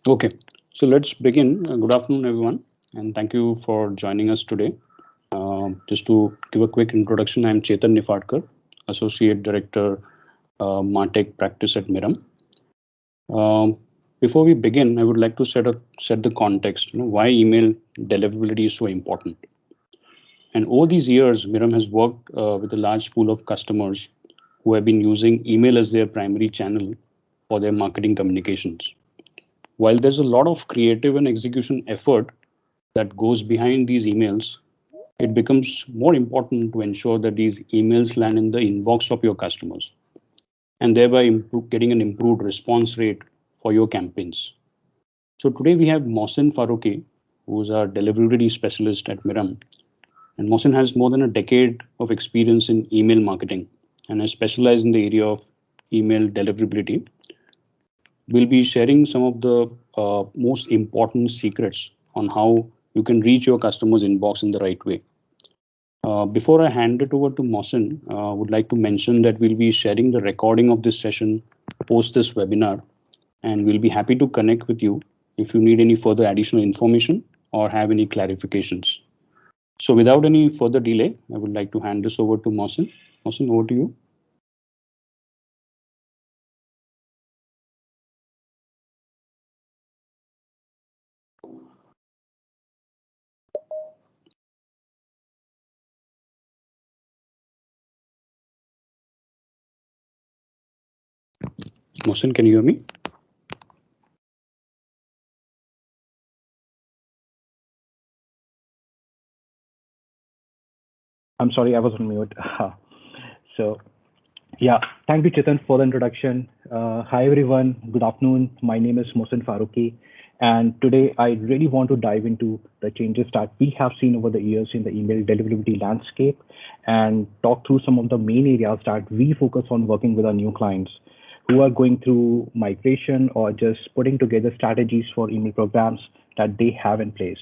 Okay, so let's begin. Good afternoon, everyone, and thank you for joining us today. Just to give a quick introduction, I'm Chetan Nifadkar, Associate Director, Martech Practice at Miram. Um, Before we begin, I would like to set the context. Why email deliverability is so important. And over these years, Miram has worked with a large pool of customers who have been using email as their primary channel for their marketing communications. While there's a lot of creative and execution effort that goes behind these emails, it becomes more important to ensure that these emails land in the inbox of your customers and thereby getting an improved response rate for your campaigns. So today we have Mohsin Faruqi, who's our deliverability specialist at Miram. And Mohsin has more than a decade of experience in email marketing and has specialized in the area of email deliverability. We'll be sharing some of the most important secrets on how you can reach your customers' inbox in the right way. Before I hand it over to Mohsin, I would like to mention that we'll be sharing the recording of this session post this webinar, and we'll be happy to connect with you if you need any further additional information or have any clarifications. So, without any further delay, I would like to hand this over to Mohsin. Mohsin, over to you. Mohsin, can you hear me? I'm sorry, I was on mute. So, yeah, thank you, Chetan, for the introduction. Hi, everyone. Good afternoon. My name is Mohsin Faruqi. And today I really want to dive into the changes that we have seen over the years in the email deliverability landscape and talk through some of the main areas that we focus on working with our new clients who are going through migration or just putting together strategies for email programs that they have in place.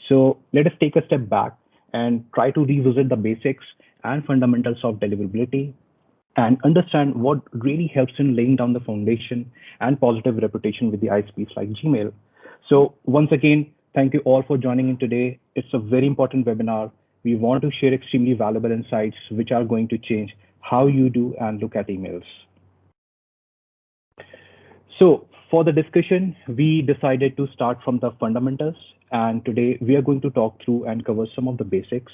So let us take a step back and try to revisit the basics and fundamentals of deliverability and understand what really helps in laying down the foundation and positive reputation with the ISPs like Gmail. So once again, thank you all for joining in today. It's a very important webinar. We want to share extremely valuable insights which are going to change how you do and look at emails. So for the discussion, we decided to start from the fundamentals, and today we are going to talk through and cover some of the basics.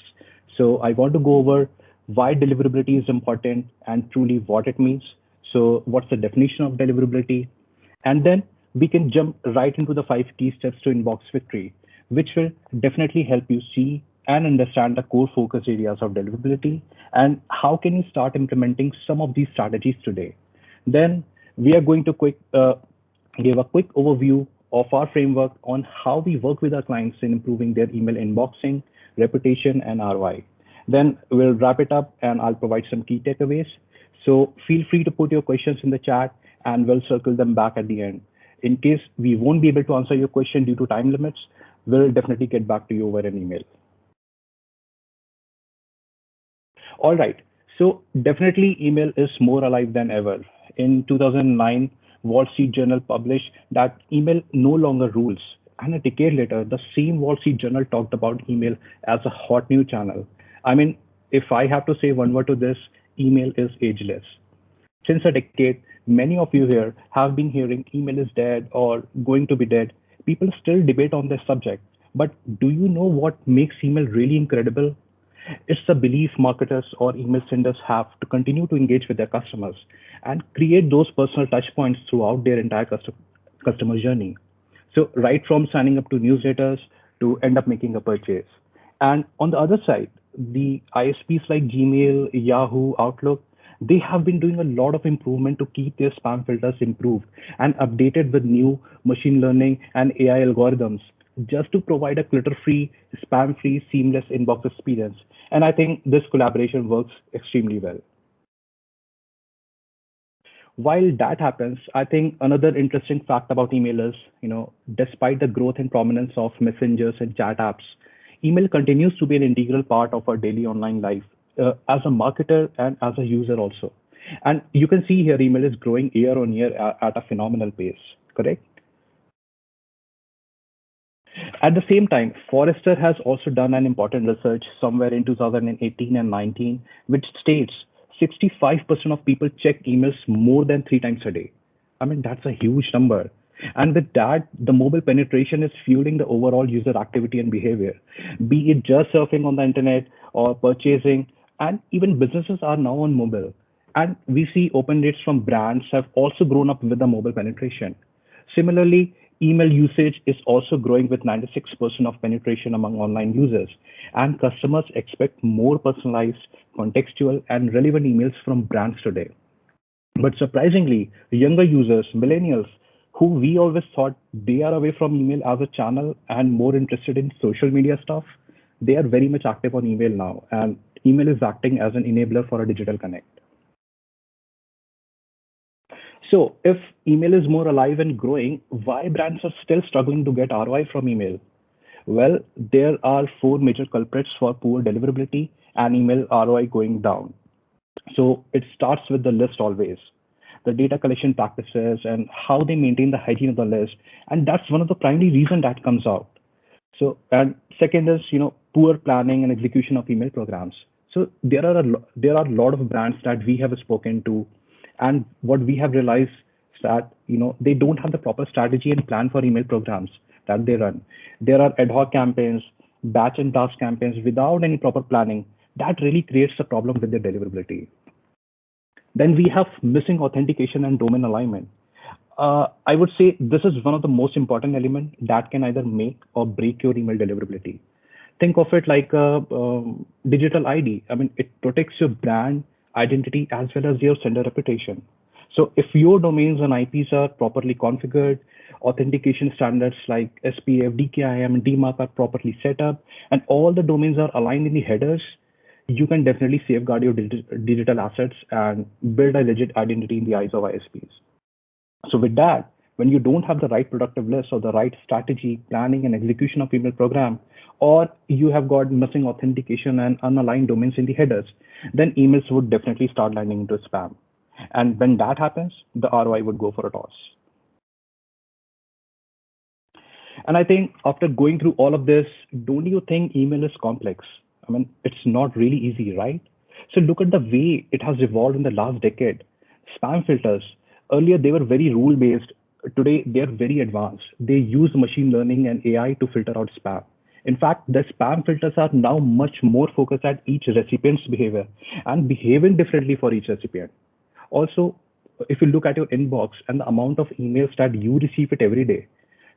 So I want to go over why deliverability is important and truly what it means. So what's the definition of deliverability? And then we can jump right into the 5 key steps to inbox victory, which will definitely help you see and understand the core focus areas of deliverability and how can you start implementing some of these strategies today. Then we are going to give a quick overview of our framework on how we work with our clients in improving their email inboxing, reputation, and ROI. Then we'll wrap it up and I'll provide some key takeaways. So feel free to put your questions in the chat and we'll circle them back at the end. In case we won't be able to answer your question due to time limits, we'll definitely get back to you over an email. All right. So definitely email is more alive than ever. In 2009, Wall Street Journal published that email no longer rules. And a decade later, the same Wall Street Journal talked about email as a hot new channel. I mean, if I have to say one word to this, email is ageless. Since a decade, many of you here have been hearing email is dead or going to be dead. People still debate on this subject. But do you know what makes email really incredible? It's the belief marketers or email senders have to continue to engage with their customers and create those personal touch points throughout their entire customer journey. So, right from signing up to newsletters to end up making a purchase. And on the other side, the ISPs like Gmail, Yahoo, Outlook, they have been doing a lot of improvement to keep their spam filters improved and updated with new machine learning and AI algorithms just to provide a clutter free, spam free, seamless inbox experience. And I think this collaboration works extremely well. While that happens, I think another interesting fact about email is, despite the growth and prominence of messengers and chat apps, email continues to be an integral part of our daily online life as a marketer and as a user also. And you can see here, email is growing year on year at a phenomenal pace, correct? At the same time, Forrester has also done an important research somewhere in 2018 and 19, which states 65% of people check emails more than 3 times a day. I mean, that's a huge number. And with that, the mobile penetration is fueling the overall user activity and behavior, be it just surfing on the internet or purchasing, and even businesses are now on mobile. And we see open rates from brands have also grown up with the mobile penetration. Similarly, email usage is also growing with 96% of penetration among online users, and customers expect more personalized, contextual, and relevant emails from brands today. But surprisingly, younger users, millennials, who we always thought they are away from email as a channel and more interested in social media stuff, they are very much active on email now, and email is acting as an enabler for a digital connect. So, if email is more alive and growing, why brands are still struggling to get ROI from email? Well, there are four major culprits for poor deliverability and email ROI going down. So, it starts with the list always, the data collection practices and how they maintain the hygiene of the list. And that's one of the primary reasons that comes out. So, and second is, poor planning and execution of email programs. So there are a lot of brands that we have spoken to, and what we have realized is that they don't have the proper strategy and plan for email programs that they run. There are ad hoc campaigns, batch and task campaigns without any proper planning. That really creates a problem with their deliverability. Then we have missing authentication and domain alignment. I would say this is one of the most important elements that can either make or break your email deliverability. Think of it like a digital ID. I mean, it protects your brand identity as well as your sender reputation. So if your domains and IPs are properly configured, authentication standards like SPF, DKIM, and DMARC are properly set up, and all the domains are aligned in the headers, you can definitely safeguard your digital assets and build a legit identity in the eyes of ISPs. So with that, when you don't have the right productive list or the right strategy, planning, and execution of email program, or you have got missing authentication and unaligned domains in the headers, then emails would definitely start landing into spam. And when that happens, the ROI would go for a toss. And I think after going through all of this, don't you think email is complex? I mean, it's not really easy, right? So look at the way it has evolved in the last decade. Spam filters, earlier they were very rule based. Today they are very advanced. They use machine learning and AI to filter out spam. In fact, the spam filters are now much more focused at each recipient's behavior and behaving differently for each recipient. Also, if you look at your inbox and the amount of emails that you receive it every day,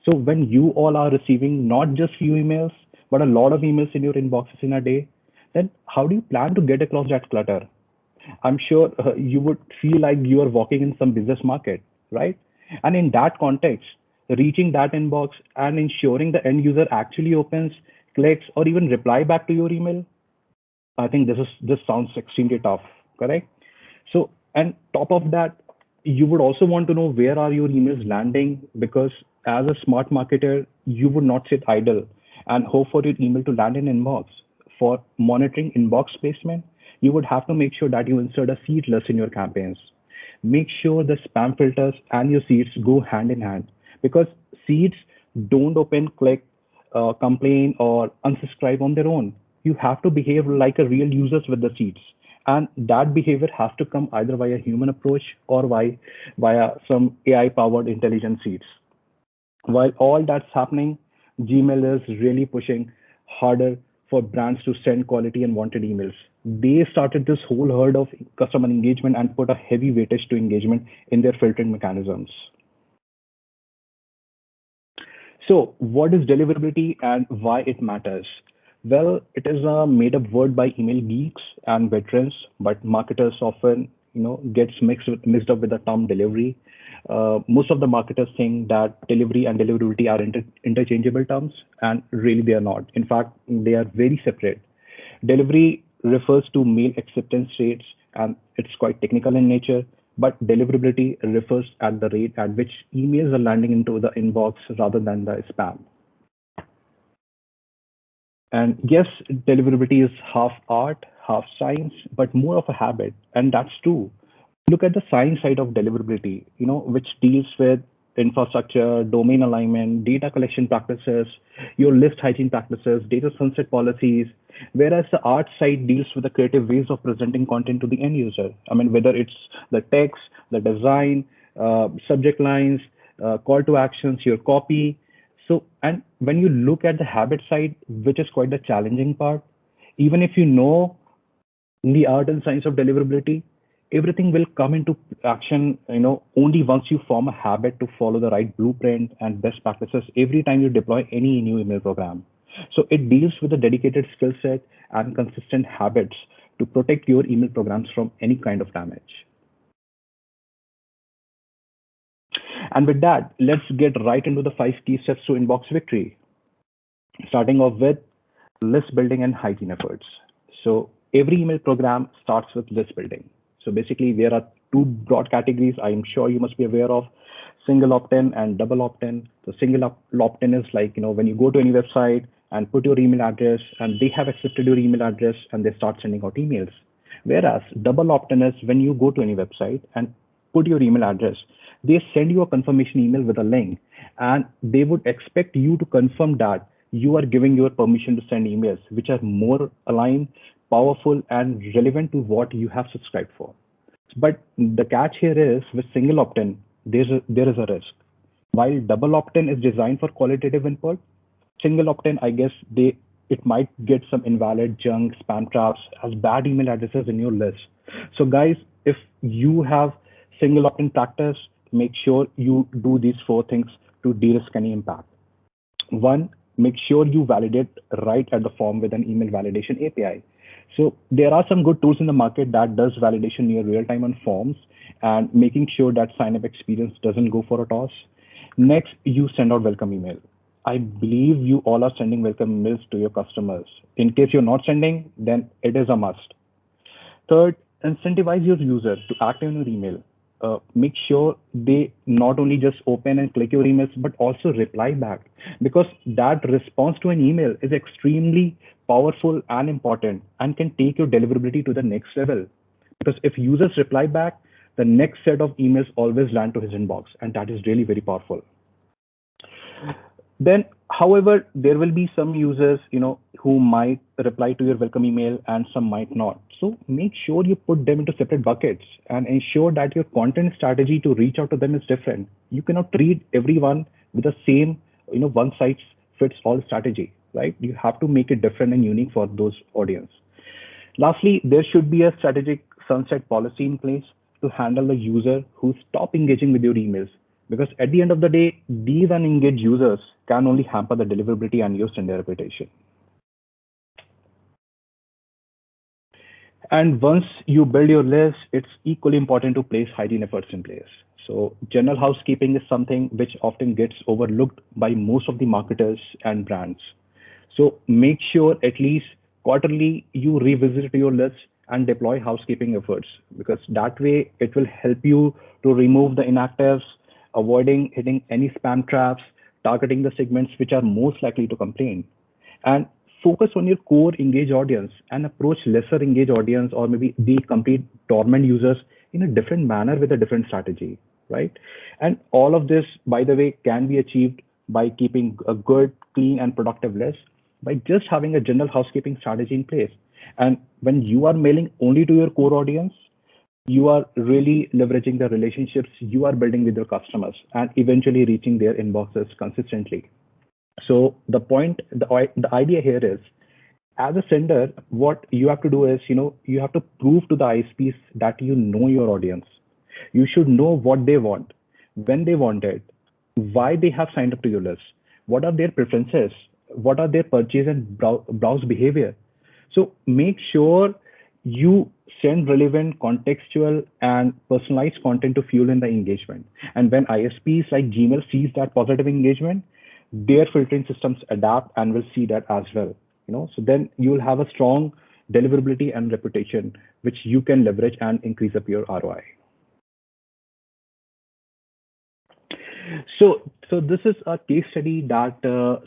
so when you all are receiving not just few emails, but a lot of emails in your inboxes in a day, then how do you plan to get across that clutter? I'm sure you would feel like you are walking in some business market, right? And in that context, reaching that inbox and ensuring the end user actually opens, clicks, or even reply back to your email, I think this sounds extremely tough, correct? So, and top of that, you would also want to know where are your emails landing, because as a smart marketer, you would not sit idle and hope for your email to land in inbox. For monitoring inbox placement, you would have to make sure that you insert a seed list in your campaigns. Make sure the spam filters and your seeds go hand in hand, because seeds don't open, click, complain, or unsubscribe on their own. You have to behave like a real user with the seeds. And that behavior has to come either via human approach or via some AI powered intelligent seeds. While all that's happening, Gmail is really pushing harder for brands to send quality and wanted emails. They started this whole herd of customer engagement and put a heavy weightage to engagement in their filtering mechanisms. So, what is deliverability and why it matters? Well, it is a made-up word by email geeks and veterans, but marketers often, gets mixed up with the term delivery. Most of the marketers think that delivery and deliverability are interchangeable terms, and really they are not. In fact, they are very separate. Delivery refers to mail acceptance rates, and it's quite technical in nature. But deliverability refers at the rate at which emails are landing into the inbox rather than the spam. And yes, deliverability is half art, half science, but more of a habit. And that's true. Look at the science side of deliverability, which deals with infrastructure, domain alignment, data collection practices, your list hygiene practices, data sunset policies, whereas the art side deals with the creative ways of presenting content to the end user. I mean, whether it's the text, the design, subject lines, call to actions, your copy. So, and when you look at the habit side, which is quite the challenging part, even if you know the art and science of deliverability, everything will come into action, only once you form a habit to follow the right blueprint and best practices every time you deploy any new email program. So it deals with a dedicated skill set and consistent habits to protect your email programs from any kind of damage. And with that, let's get right into the 5 key steps to inbox victory, starting off with list building and hygiene efforts. So every email program starts with list building. So basically, there are two broad categories I'm sure you must be aware of: single opt-in and double opt-in. So single opt-in is like, when you go to any website and put your email address and they have accepted your email address and they start sending out emails. Whereas double opt-in is when you go to any website and put your email address, they send you a confirmation email with a link, and they would expect you to confirm that you are giving your permission to send emails which are more aligned, powerful, and relevant to what you have subscribed for. But the catch here is with single opt-in, there is a risk. While double opt-in is designed for qualitative input, single opt-in, I guess it might get some invalid junk, spam traps as bad email addresses in your list. So guys, if you have single opt-in practice, make sure you do these 4 things to de-risk any impact. One, make sure you validate right at the form with an email validation API. So there are some good tools in the market that does validation near real time on forms and making sure that sign up experience doesn't go for a toss. Next, you send out welcome email. I believe you all are sending welcome emails to your customers. In case you're not sending, then it is a must. Third, incentivize your user to act on your email. Make sure they not only just open and click your emails, but also reply back, because that response to an email is extremely powerful and important and can take your deliverability to the next level. Because if users reply back, the next set of emails always land to his inbox, and that is really very powerful. Then, however, there will be some users, who might reply to your welcome email and some might not. So make sure you put them into separate buckets and ensure that your content strategy to reach out to them is different. You cannot treat everyone with the same, one size fits all strategy, right? You have to make it different and unique for those audience. Lastly, there should be a strategic sunset policy in place to handle the user who stop engaging with your emails. Because at the end of the day, these unengaged users can only hamper the deliverability and your sender reputation. And once you build your list, it's equally important to place hygiene efforts in place. So general housekeeping is something which often gets overlooked by most of the marketers and brands. So make sure at least quarterly you revisit your list and deploy housekeeping efforts, because that way it will help you to remove the inactives, avoiding hitting any spam traps, targeting the segments which are most likely to complain, and focus on your core engaged audience and approach lesser engaged audience or maybe the complete dormant users in a different manner with a different strategy, right? And all of this, by the way, can be achieved by keeping a good, clean, and productive list by just having a general housekeeping strategy in place. And when you are mailing only to your core audience, you are really leveraging the relationships you are building with your customers and eventually reaching their inboxes consistently. So the idea here is, as a sender, what you have to do is, you have to prove to the ISPs that you know your audience. You should know what they want, when they want it, why they have signed up to your list, what are their preferences, what are their purchase and browse behavior. So make sure you send relevant, contextual, and personalized content to fuel in the engagement. And when ISPs like Gmail sees that positive engagement, their filtering systems adapt and will see that as well. So then you'll have a strong deliverability and reputation, which you can leverage and increase up your ROI. So this is a case study that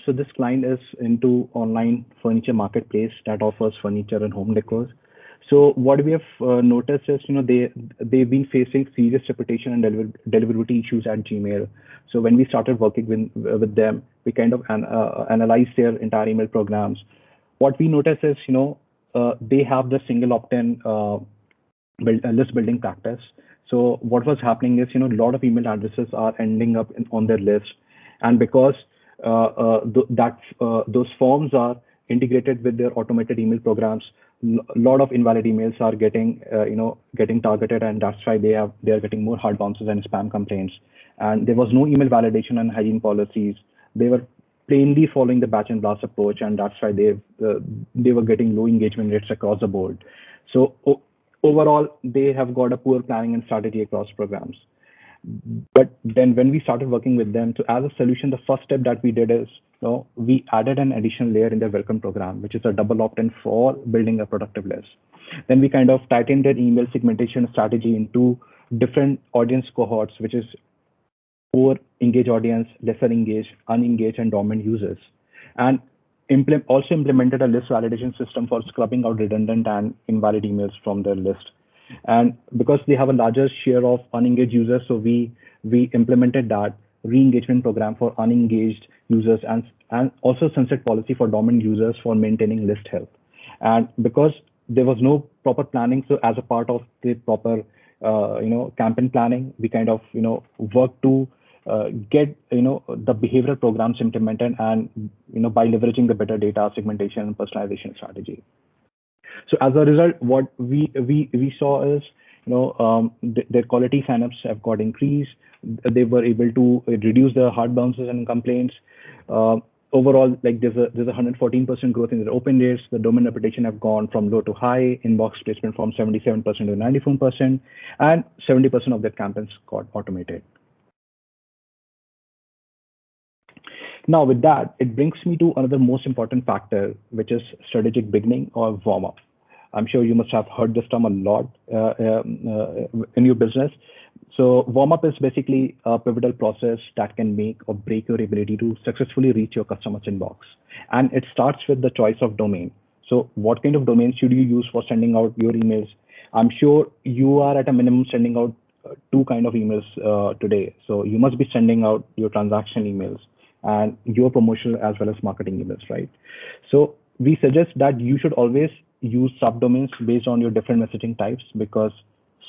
so this client is into online furniture marketplace that offers furniture and home decor. So what we have noticed is, they've been facing serious reputation and deliverability issues at Gmail. So when we started working with them, we kind of analyzed their entire email programs. What we noticed is, they have the single opt-in list building practice. So what was happening is, a lot of email addresses are ending up on their list, and because those forms are integrated with their automated email programs, a lot of invalid emails are getting targeted, and that's why they are getting more hard bounces and spam complaints. And there was no email validation and hygiene policies. They were plainly following the batch and blast approach, and that's why they were getting low engagement rates across the board. So overall, they have got a poor planning and strategy across programs. But then when we started working with them, so as a solution, the first step that we did is, we added an additional layer in their welcome program, which is a double opt-in for building a productive list. Then we kind of tightened their email segmentation strategy into different audience cohorts, which is core engaged audience, lesser engaged, unengaged, and dormant users. And also implemented a list validation system for scrubbing out redundant and invalid emails from their list. And because they have a larger share of unengaged users, so we implemented that re-engagement program for unengaged users, and also sunset policy for dormant users for maintaining list health. And because there was no proper planning, so as a part of the proper campaign planning, we kind of work to get the behavioral programs implemented, and by leveraging the better data segmentation and personalization strategy. So as a result, what we saw is, their quality signups have got increased. They were able to reduce the hard bounces and complaints. Overall, like there's a 114% growth in their open rates. The domain reputation have gone from low to high. Inbox placement from 77% to 94%, and 70% of their campaigns got automated. Now, with that, it brings me to another most important factor, which is strategic beginning or warm up. I'm sure you must have heard this term a lot in your business. So warm up is basically a pivotal process that can make or break your ability to successfully reach your customer's inbox. And it starts with the choice of domain. So what kind of domain should you use for sending out your emails? I'm sure you are at a minimum sending out two kind of emails today. So you must be sending out your transaction emails and your promotional as well as marketing emails, right? So we suggest that you should always use subdomains based on your different messaging types, because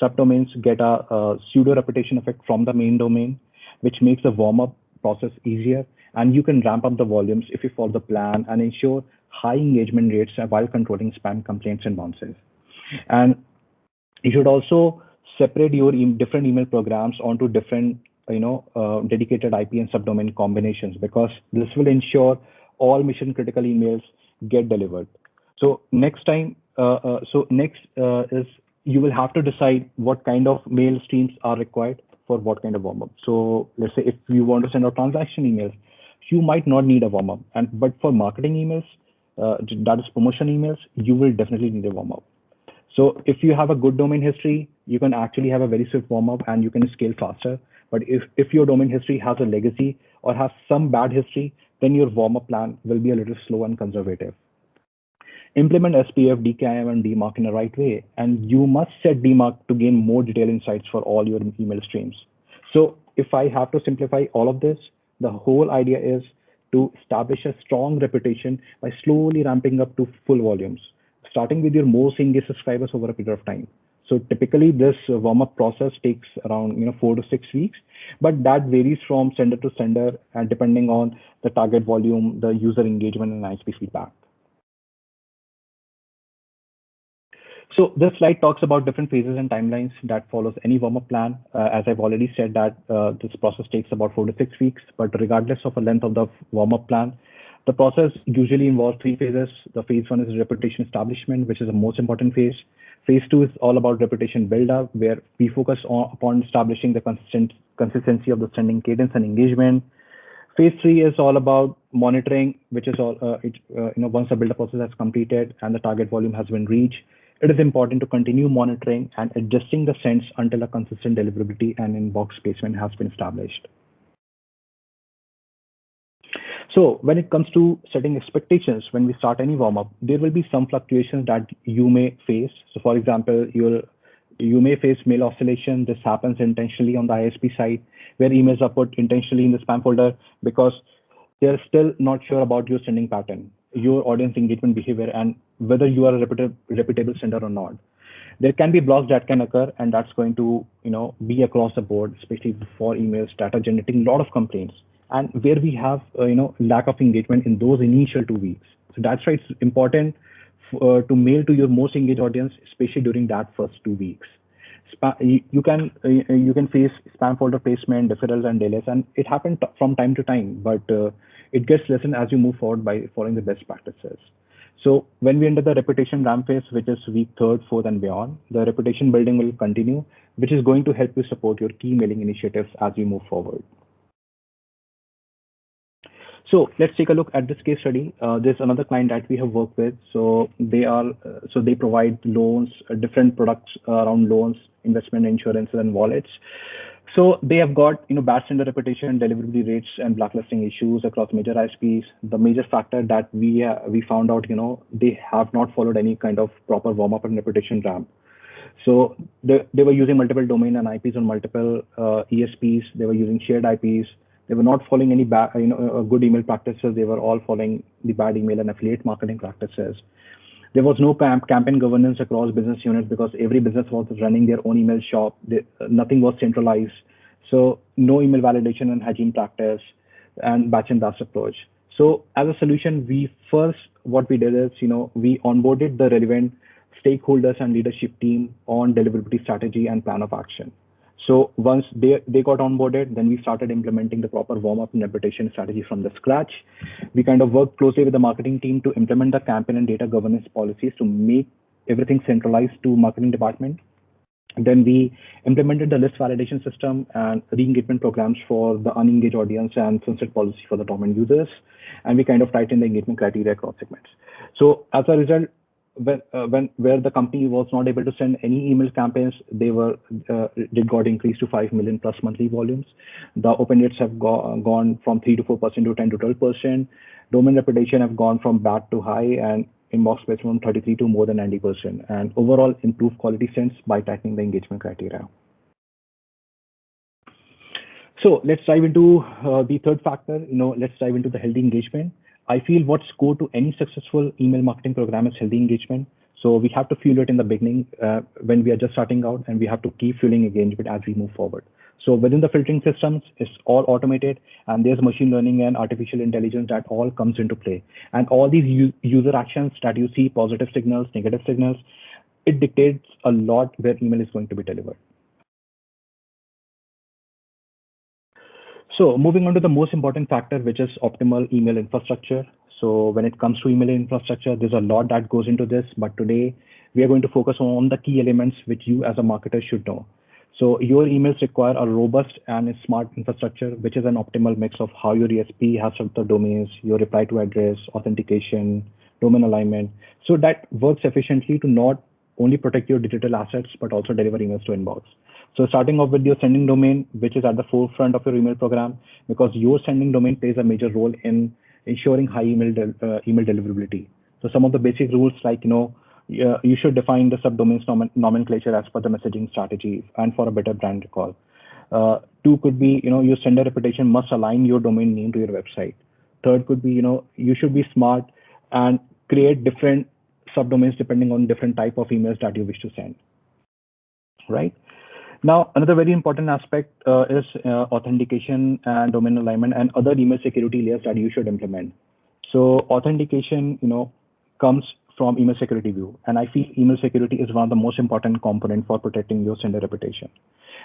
subdomains get a pseudo reputation effect from the main domain, which makes the warm up process easier. And you can ramp up the volumes if you follow the plan and ensure high engagement rates while controlling spam complaints and bounces. And you should also separate your different email programs onto different dedicated IP and subdomain combinations, because this will ensure all mission critical emails get delivered. So next time, is you will have to decide what kind of mail streams are required for what kind of warm up. So let's say if you want to send out transaction emails, you might not need a warm up, but for marketing emails, that is promotion emails, you will definitely need a warm up. So if you have a good domain history, you can actually have a very swift warm up and you can scale faster. But if your domain history has a legacy or has some bad history, then your warm up plan will be a little slow and conservative. Implement SPF, DKIM, and DMARC in the right way. And you must set DMARC to gain more detailed insights for all your email streams. So if I have to simplify all of this, the whole idea is to establish a strong reputation by slowly ramping up to full volumes, starting with your most engaged subscribers over a period of time. So typically this warm-up process takes around 4 to 6 weeks, but that varies from sender to sender and depending on the target volume, the user engagement, and ISP feedback. So this slide talks about different phases and timelines that follows any warm-up plan. As I've already said that this process takes about 4 to 6 weeks, but regardless of the length of the warm-up plan, the process usually involves 3 phases. The phase 1 is reputation establishment, which is the most important phase. Phase 2 is all about reputation build-up, where we focus upon establishing the consistency of the sending cadence and engagement. Phase 3 is all about monitoring, which is all once the build-up process has completed and the target volume has been reached, it is important to continue monitoring and adjusting the sends until a consistent deliverability and inbox placement has been established. So when it comes to setting expectations, when we start any warm up, there will be some fluctuations that you may face. So for example, you may face mail oscillation. This happens intentionally on the ISP side, where emails are put intentionally in the spam folder because they're still not sure about your sending pattern, your audience engagement behavior, and whether you are a reputable sender or not. There can be blocks that can occur, and that's going to be across the board, especially for emails that are generating a lot of complaints and where we have lack of engagement in those initial 2 weeks. So that's why it's important to mail to your most engaged audience, especially during that first 2 weeks. You can face spam folder placement, deferrals, and delays, and it happens from time to time, but it gets lessened as you move forward by following the best practices. So when we enter the reputation ramp phase, which is week third, fourth, and beyond, the reputation building will continue, which is going to help you support your key mailing initiatives as we move forward. So let's take a look at this case study. There's another client that we have worked with. So they provide loans, different products around loans, investment, insurance, and wallets. So they have got bad sender reputation, deliverability rates, and blacklisting issues across major ISPs. The major factor that we found out, they have not followed any kind of proper warm up and reputation ramp. So they were using multiple domain and IPs on multiple ESPs. They were using shared IPs. They were not following any good email practices. They were all following the bad email and affiliate marketing practices. There was no campaign governance across business units because every business was running their own email shop. Nothing was centralized. So no email validation and hygiene practice and batch and blast approach. So as a solution, what we did is, we onboarded the relevant stakeholders and leadership team on deliverability strategy and plan of action. So once they got onboarded, then we started implementing the proper warm-up and reputation strategy from the scratch. We kind of worked closely with the marketing team to implement the campaign and data governance policies to make everything centralized to marketing department. Then we implemented the list validation system and re-engagement programs for the unengaged audience and sunset policy for the dormant users. And we kind of tightened the engagement criteria across segments. So as a result, where the company was not able to send any email campaigns, they got increased to 5 million plus monthly volumes. The open rates have gone from 3 to 4% to 10 to 12%. Domain reputation have gone from bad to high, and inbox placement from 33 to more than 90%. And overall improved quality sends by tightening the engagement criteria. So let's dive into the third factor. Let's dive into the healthy engagement. I feel what's core to any successful email marketing program is healthy engagement. So we have to fuel it in the beginning when we are just starting out, and we have to keep fueling engagement as we move forward. So within the filtering systems, it's all automated, and there's machine learning and artificial intelligence that all comes into play. And all these user actions that you see, positive signals, negative signals, it dictates a lot where email is going to be delivered. So moving on to the most important factor, which is optimal email infrastructure. So when it comes to email infrastructure, there's a lot that goes into this, but today we are going to focus on the key elements which you as a marketer should know. So your emails require a robust and a smart infrastructure, which is an optimal mix of how your ESP has set the domains, your reply to address, authentication, domain alignment. So that works efficiently to not only protect your digital assets, but also deliver emails to inbox. So starting off with your sending domain, which is at the forefront of your email program, because your sending domain plays a major role in ensuring high email deliverability. So some of the basic rules, like, you should define the subdomains nomenclature as per the messaging strategy and for a better brand recall. Two could be, your sender reputation must align your domain name to your website. Third could be, you should be smart and create different subdomains depending on different type of emails that you wish to send, right? Now, another very important aspect is authentication and domain alignment and other email security layers that you should implement. So authentication, comes from email security view. And I feel email security is one of the most important component for protecting your sender reputation.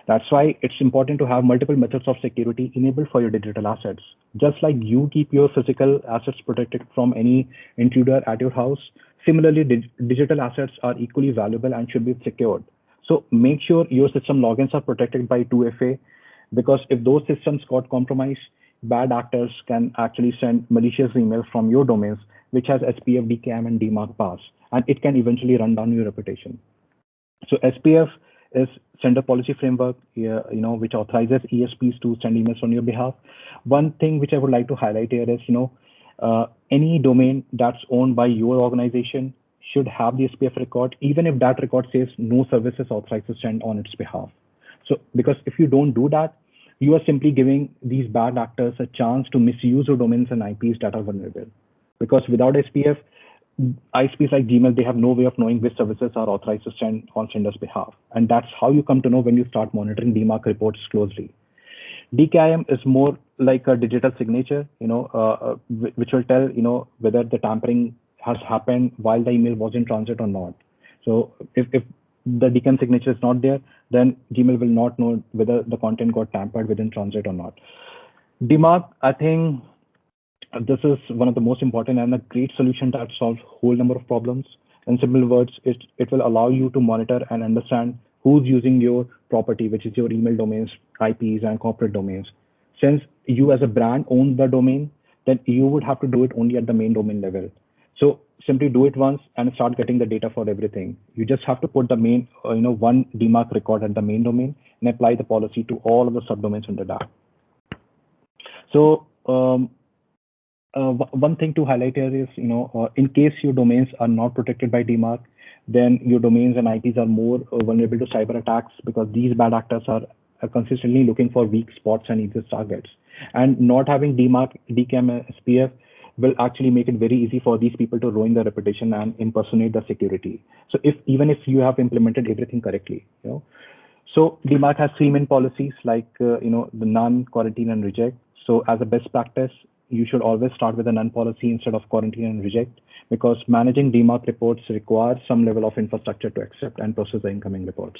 That's why it's important to have multiple methods of security enabled for your digital assets. Just like you keep your physical assets protected from any intruder at your house, similarly, digital assets are equally valuable and should be secured. So make sure your system logins are protected by 2FA, because if those systems got compromised, bad actors can actually send malicious emails from your domains, which has SPF, DKIM, and DMARC pass, and it can eventually run down your reputation. So SPF is sender policy framework, which authorizes ESPs to send emails on your behalf. One thing which I would like to highlight here is, any domain that's owned by your organization should have the SPF record, even if that record says no services authorized to send on its behalf. So, because if you don't do that, you are simply giving these bad actors a chance to misuse your domains and IPs that are vulnerable. Because without SPF, ISPs like Gmail, they have no way of knowing which services are authorized to send on sender's behalf. And that's how you come to know when you start monitoring DMARC reports closely. DKIM is more like a digital signature, which will tell, whether the tampering has happened while the email was in transit or not. So if the DKIM signature is not there, then Gmail will not know whether the content got tampered within transit or not. DMARC, I think this is one of the most important and a great solution that solves a whole number of problems. In simple words, it will allow you to monitor and understand who's using your property, which is your email domains, IPs, and corporate domains. Since you as a brand own the domain, then you would have to do it only at the main domain level. So simply do it once and start getting the data for everything. You just have to put the main, one DMARC record at the main domain and apply the policy to all of the subdomains under that. So one thing to highlight here is, in case your domains are not protected by DMARC, then your domains and IPs are more vulnerable to cyber attacks because these bad actors are consistently looking for weak spots and easiest targets. And not having DMARC, DKIM, and SPF will actually make it very easy for these people to ruin their reputation and impersonate the security. So even if you have implemented everything correctly, So DMARC has 3 main policies like, the none, quarantine, and reject. So as a best practice, you should always start with a none policy instead of quarantine and reject, because managing DMARC reports requires some level of infrastructure to accept and process the incoming reports.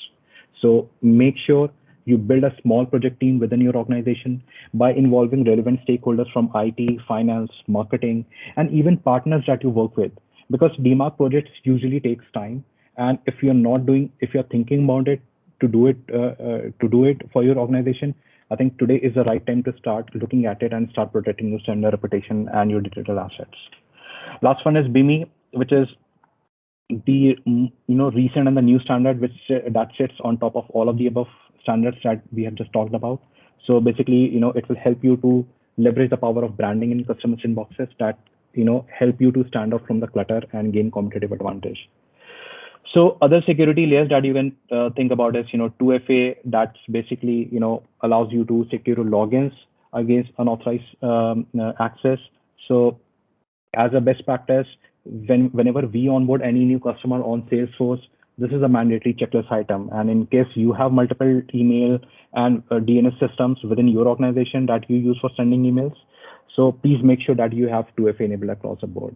So make sure you build a small project team within your organization by involving relevant stakeholders from IT, finance, marketing, and even partners that you work with. Because DMARC projects usually takes time, and if you're thinking about it to do it for your organization, I think today is the right time to start looking at it and start protecting your sender reputation and your digital assets. Last one is BIMI, which is the recent and the new standard which that sits on top of all of the above standards that we have just talked about. So basically, it will help you to leverage the power of branding in customers' inboxes that help you to stand out from the clutter and gain competitive advantage. So other security layers that you can think about is 2FA, that's basically allows you to secure logins against unauthorized access. So as a best practice, whenever we onboard any new customer on Salesforce, this is a mandatory checklist item. And in case you have multiple email and DNS systems within your organization that you use for sending emails, so please make sure that you have 2FA enabled across the board.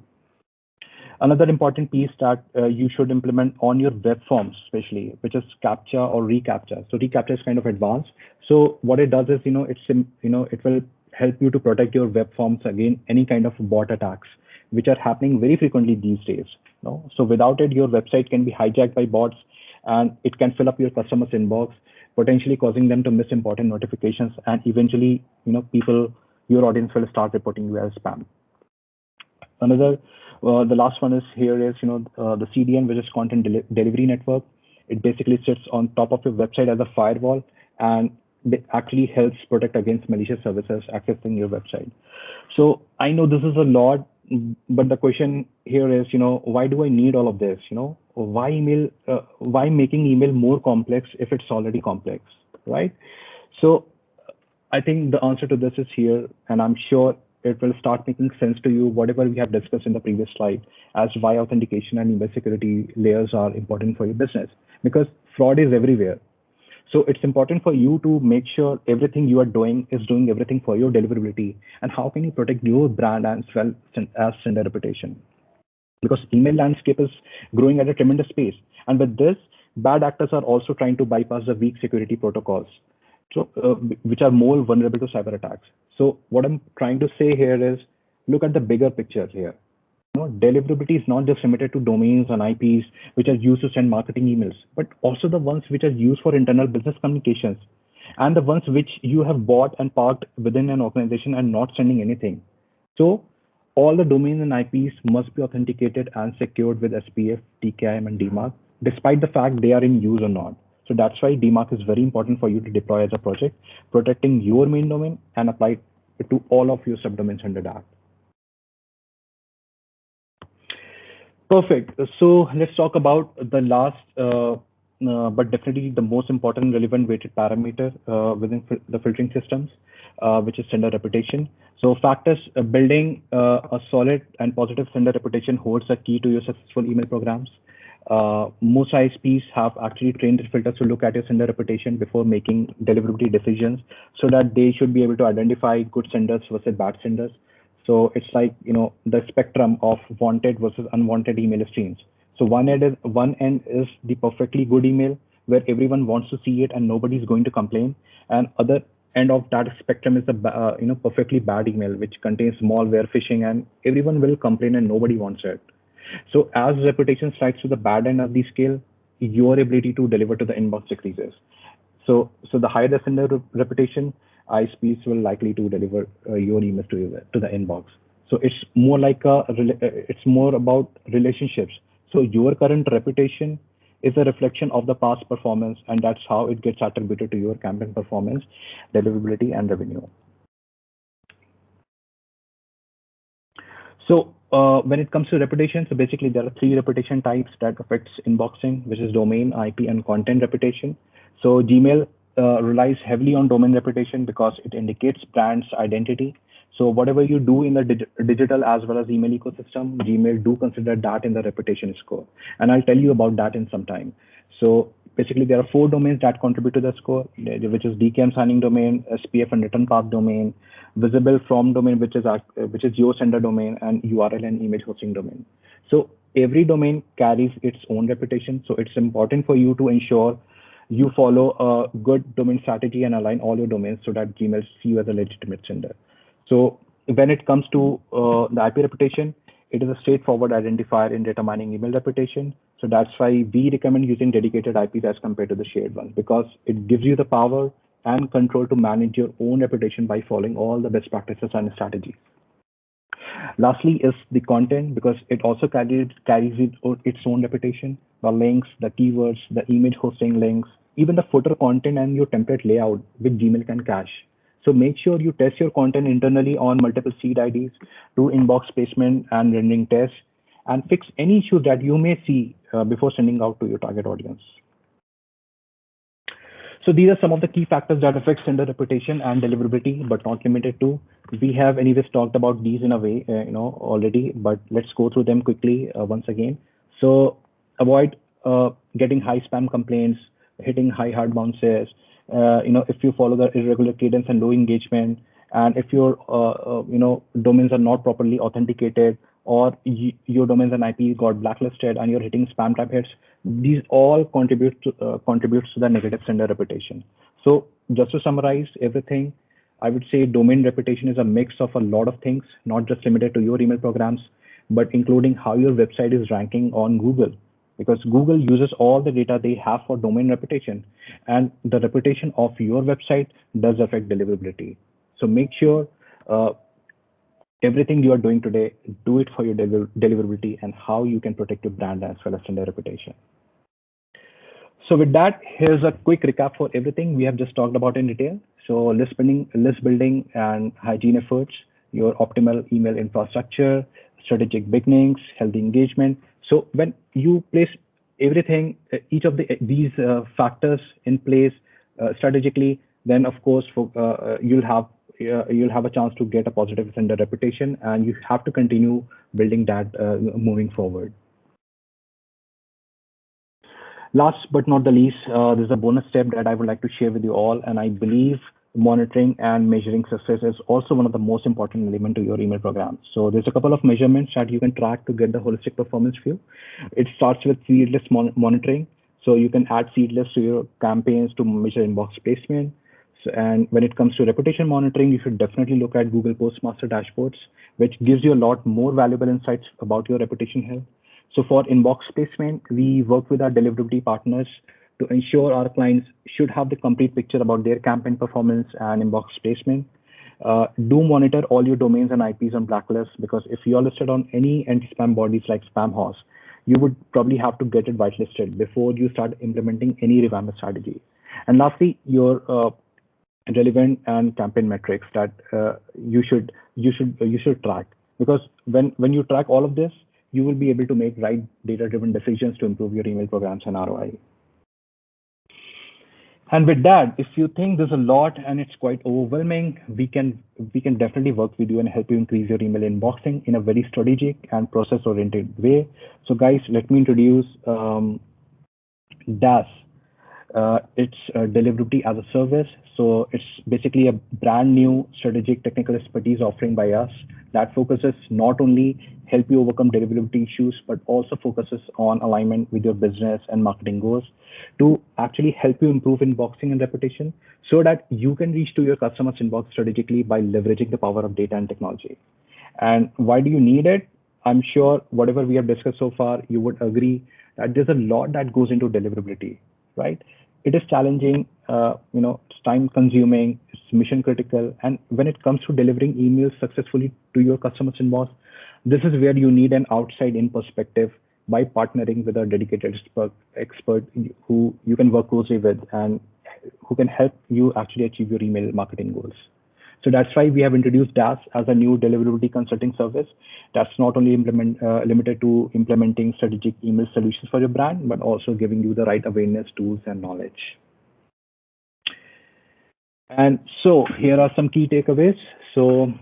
Another important piece that you should implement on your web forms, especially, which is CAPTCHA or reCAPTCHA. So reCAPTCHA is kind of advanced. So what it does is, it will help you to protect your web forms against any kind of bot attacks, which are happening very frequently these days. So without it, your website can be hijacked by bots, and it can fill up your customers' inbox, potentially causing them to miss important notifications, and eventually, your audience will start reporting you as spam. The last one is the CDN, which is Content Delivery Network. It basically sits on top of your website as a firewall, and it actually helps protect against malicious services accessing your website. So I know this is a lot, but the question here is, why do I need all of this? Why making email more complex if it's already complex, right? So I think the answer to this is here, and I'm sure it will start making sense to you, whatever we have discussed in the previous slide, as why authentication and email security layers are important for your business, because fraud is everywhere. So it's important for you to make sure everything you are doing is doing everything for your deliverability. And how can you protect your brand as well as sender reputation? Because email landscape is growing at a tremendous pace. And with this, bad actors are also trying to bypass the weak security protocols, so which are more vulnerable to cyber attacks. So what I'm trying to say here is, look at the bigger picture here. Deliverability is not just limited to domains and IPs which are used to send marketing emails, but also the ones which are used for internal business communications, and the ones which you have bought and parked within an organization and not sending anything. So all the domains and IPs must be authenticated and secured with SPF, TKIM, and DMARC, despite the fact they are in use or not. So that's why DMARC is very important for you to deploy as a project, protecting your main domain and apply it to all of your subdomains under that. Perfect. So let's talk about the last, but definitely the most important relevant weighted parameter within the filtering systems, which is sender reputation. So factors building a solid and positive sender reputation holds a key to your successful email programs. Most ISPs have actually trained their filters to look at your sender reputation before making deliverability decisions, so that they should be able to identify good senders versus bad senders. So it's like, the spectrum of wanted versus unwanted email streams. So one end is the perfectly good email where everyone wants to see it and nobody's going to complain, and other end of that spectrum is the perfectly bad email which contains malware, phishing, and everyone will complain and nobody wants it. So as reputation slides to the bad end of the scale, your ability to deliver to the inbox decreases. So the higher the sender reputation, ISPs will likely to deliver your emails to the inbox. So it's more about relationships. So your current reputation is a reflection of the past performance, and that's how it gets attributed to your campaign performance, deliverability, and revenue. So when it comes to reputation, so basically there are three reputation types that affects inboxing, which is domain, IP, and content reputation. So Gmail relies heavily on domain reputation because it indicates brand's identity. So whatever you do in the digital as well as email ecosystem, Gmail do consider that in the reputation score. And I'll tell you about that in some time. So basically there are four domains that contribute to the score, which is DKIM signing domain, SPF and return path domain, visible from domain, which is your sender domain, and URL and image hosting domain. So every domain carries its own reputation. So it's important for you to ensure you follow a good domain strategy and align all your domains so that Gmail see you as a legitimate sender. So when it comes to the IP reputation, it is a straightforward identifier in determining email reputation. So that's why we recommend using dedicated IPs as compared to the shared ones, because it gives you the power and control to manage your own reputation by following all the best practices and strategies. Lastly is the content, because it also its own reputation. The links, the keywords, the image hosting links, even the footer content and your template layout, which Gmail can cache. So make sure you test your content internally on multiple seed IDs, do inbox placement and rendering tests, and fix any issues that you may see before sending out to your target audience. So these are some of the key factors that affect sender reputation and deliverability, but not limited to. We have anyways talked about these in a way, already, but let's go through them quickly once again. So avoid getting high spam complaints, hitting high hard bounces. If you follow the irregular cadence and low engagement, and if your domains are not properly authenticated, or your domains and IP got blacklisted and you're hitting spam type hits, these all contributes to the negative sender reputation. So just to summarize everything, I would say domain reputation is a mix of a lot of things, not just limited to your email programs, but including how your website is ranking on Google, because Google uses all the data they have for domain reputation, and the reputation of your website does affect deliverability. So make sure everything you are doing today, do it for your deliverability and how you can protect your brand as well as sender reputation. So with that, here's a quick recap for everything we have just talked about in detail. So list building and hygiene efforts, your optimal email infrastructure, strategic beginnings, healthy engagement. So when you place everything, each of these factors in place strategically, then of course you'll have a chance to get a positive sender reputation, and you have to continue building that moving forward. Last but not the least, there's a bonus step that I would like to share with you all, and I believe monitoring and measuring success is also one of the most important element to your email program. So there's a couple of measurements that you can track to get the holistic performance view. It starts with seed list monitoring. So you can add seed lists to your campaigns to measure inbox placement. So, and when it comes to reputation monitoring, you should definitely look at Google Postmaster dashboards, which gives you a lot more valuable insights about your reputation health. So for inbox placement, we work with our deliverability partners to ensure our clients should have the complete picture about their campaign performance and inbox placement. Do monitor all your domains and IPs on blacklist, because if you are listed on any anti-spam bodies like SpamHorse, you would probably have to get it whitelisted before you start implementing any revamp strategy. And lastly, your relevant and campaign metrics that you should track, because when you track all of this, you will be able to make right data driven decisions to improve your email programs and ROI. And with that, if you think there's a lot and it's quite overwhelming, we can definitely work with you and help you increase your email inboxing in a very strategic and process oriented way. So guys, let me introduce DAS. It's Deliverability as a service. So it's basically a brand new strategic technical expertise offering by us that focuses not only help you overcome deliverability issues, but also focuses on alignment with your business and marketing goals to actually help you improve inboxing and reputation so that you can reach to your customers inbox strategically by leveraging the power of data and technology. And why do you need it? I'm sure whatever we have discussed so far, you would agree that there's a lot that goes into deliverability, right? It is challenging, it's time consuming, it's mission critical. And when it comes to delivering emails successfully to your customers inbox, this is where you need an outside in perspective by partnering with a dedicated expert who you can work closely with and who can help you actually achieve your email marketing goals. So that's why we have introduced DAS as a new deliverability consulting service that's not only limited to implementing strategic email solutions for your brand, but also giving you the right awareness, tools, and knowledge. And so here are some key takeaways. So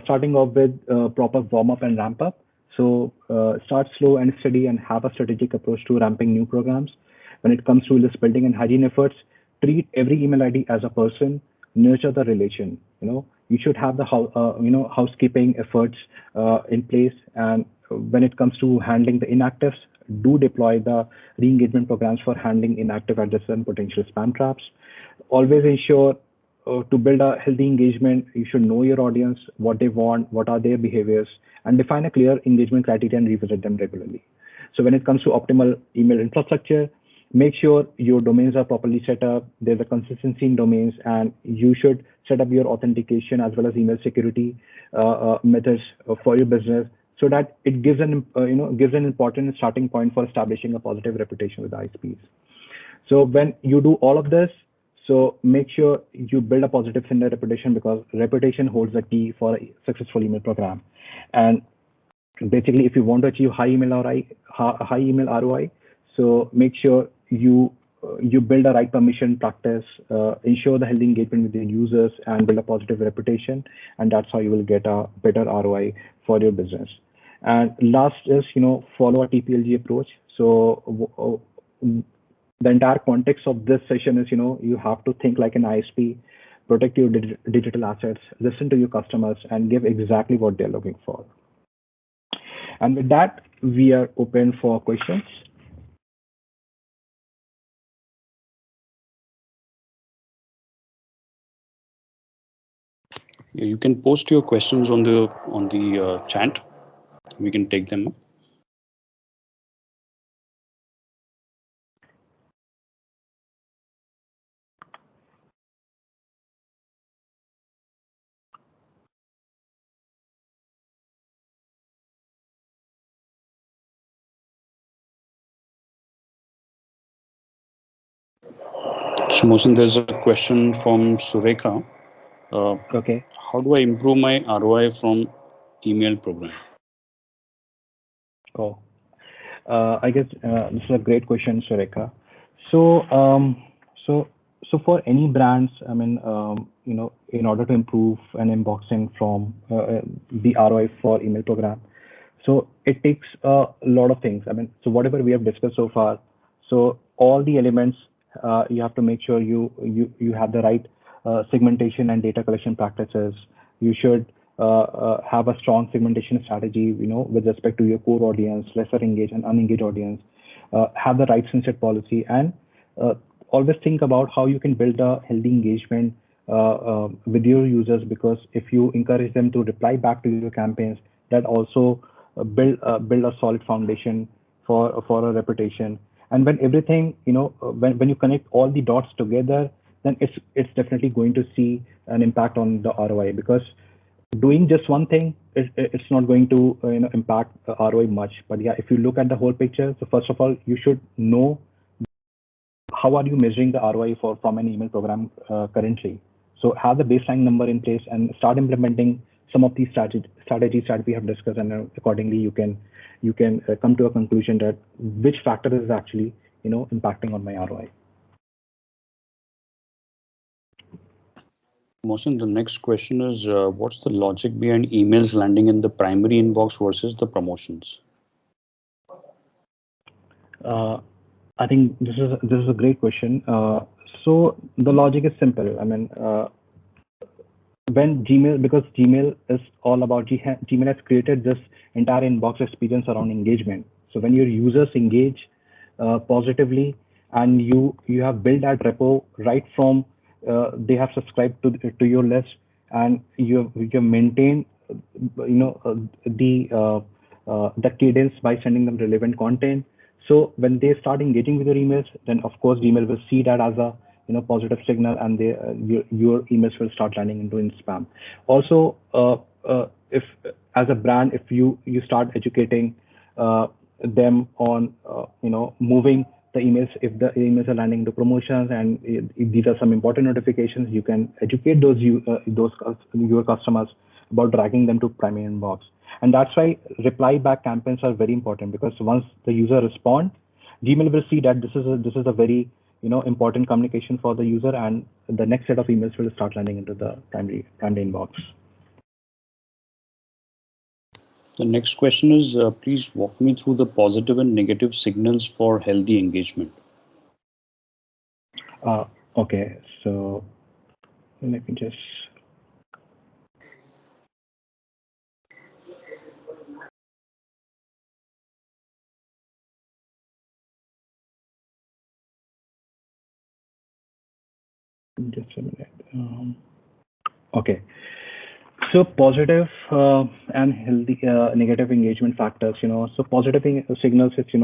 starting off with proper warm up and ramp up. So start slow and steady and have a strategic approach to ramping new programs. When it comes to list building and hygiene efforts, treat every email ID as a person, nurture the relation. You should have the housekeeping efforts in place. And when it comes to handling the inactives, do deploy the re-engagement programs for handling inactive addresses and potential spam traps. Always ensure to build a healthy engagement, you should know your audience, what they want, what are their behaviors, and define a clear engagement criteria and revisit them regularly. So when it comes to optimal email infrastructure, make sure your domains are properly set up. There's a consistency in domains, and you should set up your authentication as well as email security methods for your business, so that it gives an important starting point for establishing a positive reputation with ISPs. So when you do all of this, so make sure you build a positive sender reputation, because reputation holds the key for a successful email program. And basically, if you want to achieve high email ROI, so make sure you build a right permission practice, ensure the healthy engagement with your users, and build a positive reputation, and that's how you will get a better ROI for your business. And last is, follow a TPLG approach. So the entire context of this session is, you have to think like an ISP, protect your digital assets, listen to your customers, and give exactly what they're looking for. And with that, we are open for questions. Yeah, you can post your questions on the chat. We can take them up. So, Mohsin, there's a question from Surekha. Okay. How do I improve my ROI from email program? Oh, I guess this is a great question, Sureka. So, so, so for any brands, I mean, in order to improve an inboxing from the ROI for email program, so it takes a lot of things. I mean, so whatever we have discussed so far, so all the elements, you have to make sure you have the right segmentation and data collection practices. You should have a strong segmentation strategy, with respect to your core audience, lesser engaged and unengaged audience. Have the right sunset policy, and uh, always think about how you can build a healthy engagement with your users, because if you encourage them to reply back to your campaigns, that also build a solid foundation for a reputation. And when everything, when you connect all the dots together, then it's definitely going to see an impact on the ROI, because doing just one thing, it's not going to impact ROI much. But yeah, if you look at the whole picture, so first of all, you should know how are you measuring the ROI for from an email program currently. So have the baseline number in place and start implementing some of these strategies that we have discussed, and accordingly you can come to a conclusion that which factor is actually impacting on my ROI. Mohsin, the next question is what's the logic behind emails landing in the primary inbox versus the promotions? Uh, I think this is a great question. So the logic is simple. I mean, when Gmail, because Gmail is all about Gmail has created this entire inbox experience around engagement. So when your users engage positively, and you have built that repo right from they have subscribed to your list, and you maintain the cadence by sending them relevant content. So when they start engaging with your emails, then of course Gmail will see that as a positive signal, and your emails will start landing into in spam. Also, if as a brand, if you start educating them on moving the emails, if the emails are landing into promotions, and if these are some important notifications, you can educate your customers about dragging them to primary inbox. And that's why reply back campaigns are very important, because once the user responds, Gmail will see that this is a very important communication for the user, and the next set of emails will start landing into the primary inbox. The next question is please walk me through the positive and negative signals for healthy engagement. Okay, so let me just a minute. Okay, so positive and healthy negative engagement factors. So positive signals, it's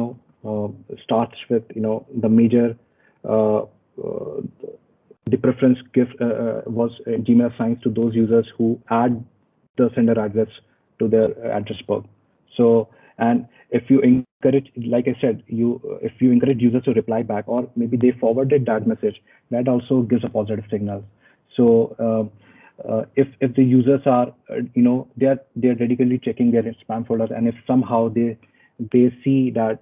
starts with the major uh, uh, the preference give was Gmail assigns to those users who add the sender address to their address book. So, and if you encourage, like I said, if you encourage users to reply back, or maybe they forwarded that message, that also gives a positive signal. So, if the users are, they're dedicatedly checking their spam folder, and if somehow they see that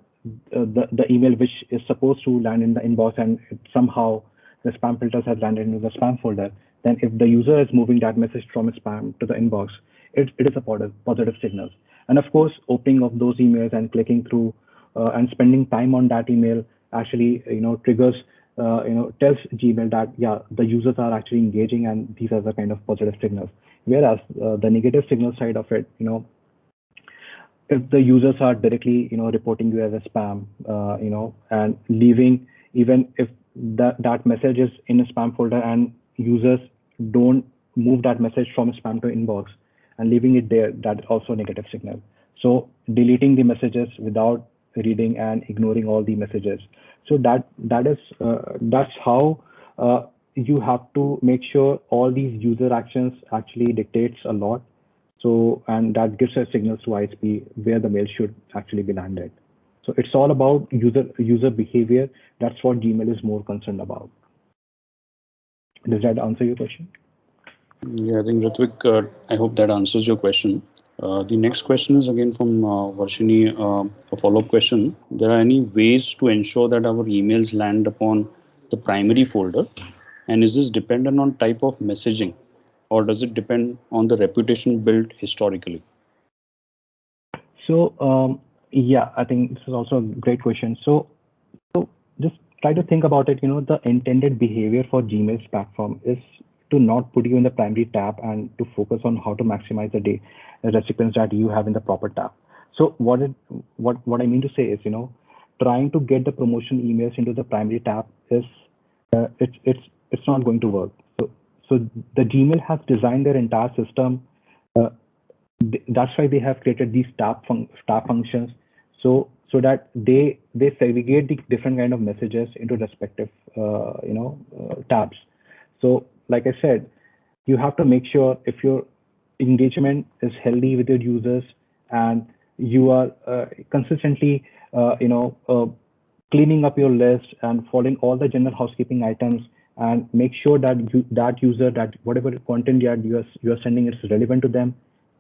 the email which is supposed to land in the inbox, and somehow the spam filters have landed into the spam folder, then if the user is moving that message from spam to the inbox, it is a positive signal. And of course, opening of those emails and clicking through and spending time on that email actually triggers tells Gmail that yeah, the users are actually engaging, and these are the kind of positive signals. Whereas the negative signal side of it, if the users are directly reporting you as a spam, and leaving, even if that message is in a spam folder, and users don't move that message from spam to inbox and leaving it there, that's also a negative signal. So deleting the messages without reading and ignoring all the messages, so that's how you have to make sure all these user actions actually dictates a lot. So, and that gives us signals to ISP where the mail should actually be landed. So it's all about user behavior. That's what Gmail is more concerned about. Does that answer your question? Yeah, I think Ritvik, I hope that answers your question. The next question is again from Varshini, a follow-up question. There are any ways to ensure that our emails land upon the primary folder? And is this dependent on type of messaging, or does it depend on the reputation built historically? So yeah, I think this is also a great question. So just try to think about it. The intended behavior for Gmail's platform is to not put you in the primary tab, and to focus on how to maximize the recipients that you have in the proper tab. So what I mean to say is, trying to get the promotion emails into the primary tab is it's not going to work. So the Gmail has designed their entire system. Uh, that's why they have created these tab functions, so that they segregate the different kind of messages into respective tabs. So like I said, you have to make sure, if you're engagement is healthy with your users, and you are consistently, cleaning up your list and following all the general housekeeping items, and make sure that that user, that whatever content you are sending is relevant to them,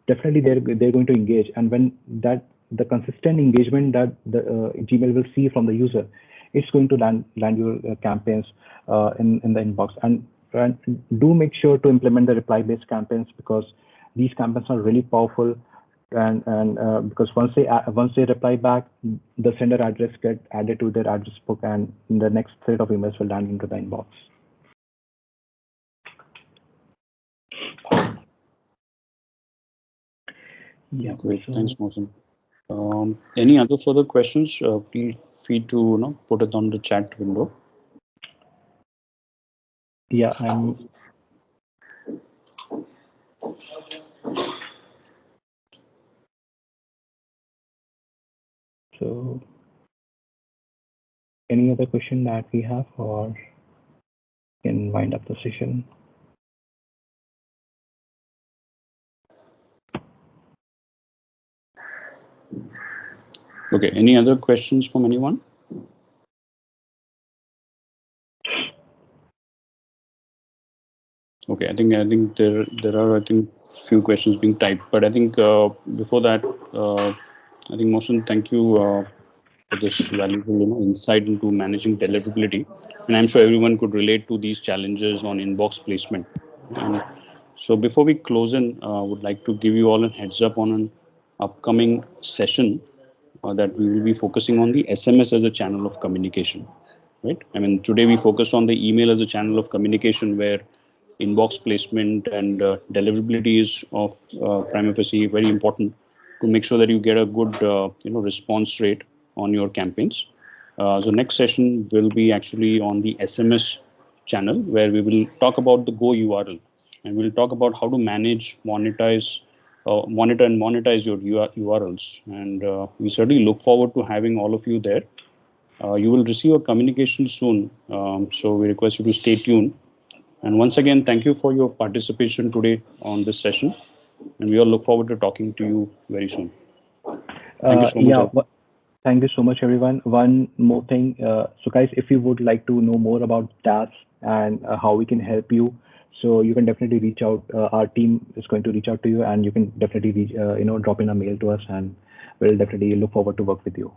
definitely they're going to engage. And when that the consistent engagement that the Gmail will see from the user, it's going to land your campaigns in the inbox. And do make sure to implement the reply based campaigns, because these campaigns are really powerful. And because once they reply back, the sender address get added to their address book, and the next set of emails will land into the inbox. Yeah. Great. Thanks, So Mohsen. Any other further questions? Feel free to put it on the chat window. yeah, I'm so any other question that we have, or can wind up the session? Okay. Any other questions from anyone? Okay. I think there are few questions being typed, but I think before that, I think Mohsen, thank you for this valuable insight into managing deliverability, and I'm sure everyone could relate to these challenges on inbox placement. And so before we close in, I would like to give you all a heads up on an upcoming session that we will be focusing on the SMS as a channel of communication. Right? I mean, today we focus on the email as a channel of communication, where inbox placement and deliverability is of prima facie very important to make sure that you get a good response rate on your campaigns. So next session will be actually on the SMS channel, where we will talk about the Go URL, and we'll talk about how to manage, monitor and monetize your URLs. And we certainly look forward to having all of you there. You will receive a communication soon, so we request you to stay tuned. And once again, thank you for your participation today on this session, and we all look forward to talking to you very soon. Thank you so much. Yeah. Thank you so much, everyone. One more thing. So, guys, if you would like to know more about DAS and how we can help you, so you can definitely reach out. Our team is going to reach out to you, and you can definitely drop in a mail to us, and we'll definitely look forward to work with you.